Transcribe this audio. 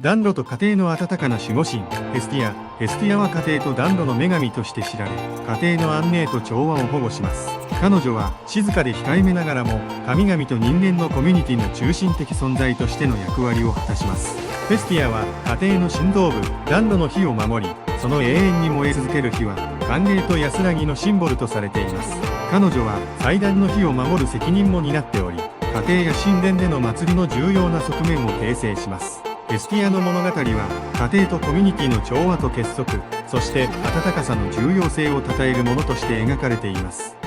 暖炉と家庭の温かな守護神、ヘスティア。ヘスティアは家庭と暖炉の女神として知られ、家庭の安寧と調和を保護します。彼女は静かで控えめながらも、神々と人間のコミュニティの中心的存在としての役割を果たします。ヘスティアは家庭の心臓部、暖炉の火を守り、その永遠に燃え続ける火は、歓迎と安らぎのシンボルとされています。彼女は祭壇の火を守る責任も担っており、家庭や神殿での祭りの重要な側面を形成します。ヘスティアの物語は、家庭とコミュニティの調和と結束、そして温かさの重要性を称えるものとして描かれています。